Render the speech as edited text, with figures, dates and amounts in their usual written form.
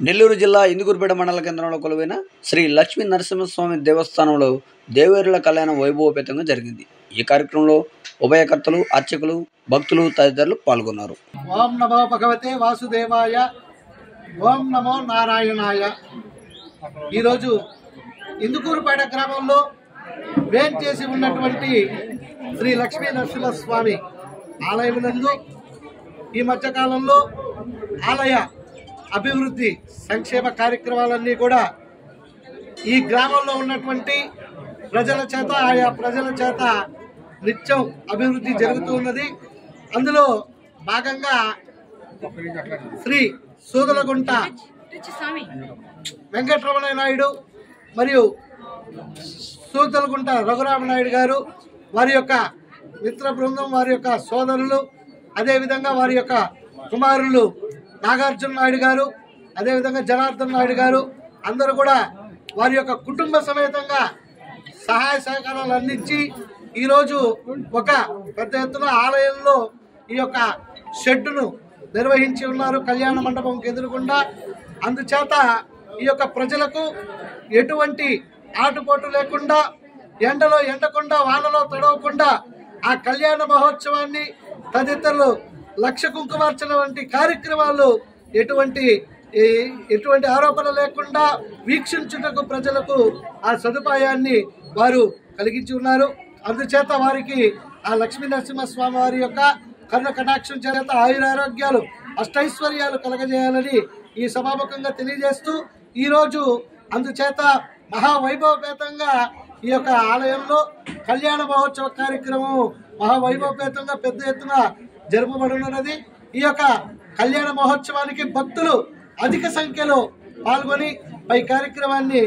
నెల్లూరు జిల్లా ఇందుకూరుపేట మండల కేంద్రంలో కొలువైన శ్రీ లక్ష్మీ నరసింహస్వామి దేవస్థానంలో దేవేరుల కళ్యాణం వైభవపేతంగా జరిగింది. ఈ కార్యక్రమంలో ఉభయకర్తలు, అర్చకులు, భక్తులు తదితరులు పాల్గొన్నారు. ఓం నమో భగవతే వాసుదేవాయ, ఓం నమో నారాయణాయ. ఈరోజు ఇందుకూరుపేట గ్రామంలో వేంచేసి ఉన్నటువంటి శ్రీ లక్ష్మీ నరసింహస్వామి ఆలయమునందు ఈ మధ్యకాలంలో ఆలయ అభివృద్ధి సంక్షేమ కార్యక్రమాలన్నీ కూడా ఈ గ్రామంలో ఉన్నటువంటి ప్రజల చేత, ఆయా ప్రజల చేత నిత్యం అభివృద్ధి జరుగుతూ ఉన్నది. అందులో భాగంగా శ్రీ సూదలగుంట వెంకటరమణ నాయుడు మరియు సూదలగుంట రఘురామనాయుడు గారు, వారి యొక్క మిత్ర బృందం, వారి యొక్క సోదరులు, అదేవిధంగా వారి యొక్క కుమారులు నాగార్జున నాయుడు గారు, అదేవిధంగా జనార్దన్ నాయుడు గారు అందరూ కూడా వారి యొక్క కుటుంబ సమేతంగా సహాయ సహకారాలు అందించి ఈరోజు ఒక పెద్ద ఎత్తున ఆలయంలో ఈ యొక్క షెడ్డును నిర్వహించి ఉన్నారు, కళ్యాణ మండపంకి ఎదురుకుండా. అందుచేత ఈ యొక్క ప్రజలకు ఎటువంటి ఆటుపోటు లేకుండా, ఎండలో ఎండకుండా, వానలో తడవకుండా ఆ కళ్యాణ మహోత్సవాన్ని తదితరులు లక్ష కుంకుమార్చన వంటి కార్యక్రమాలు ఎటువంటి ఆరోపణ లేకుండా వీక్షించుటకు ప్రజలకు ఆ సదుపాయాన్ని వారు కలిగించి ఉన్నారు. అందుచేత వారికి ఆ లక్ష్మీ నరసింహస్వామి వారి యొక్క కరుణ కటాక్షం చేత ఆయురారోగ్యాలు, అష్టైశ్వర్యాలు కలగజేయాలని ఈ సభాముఖంగా తెలియజేస్తూ, ఈరోజు అందుచేత మహావైభవపేతంగా ఈ యొక్క ఆలయంలో కళ్యాణ మహోత్సవ కార్యక్రమం మహావైభవపేతంగా పెద్ద ఎత్తున జరుపబడుతున్నది. ఈ యొక్క కళ్యాణ మహోత్సవానికి భక్తులు అధిక సంఖ్యలో పాల్గొని పై కార్యక్రమాన్ని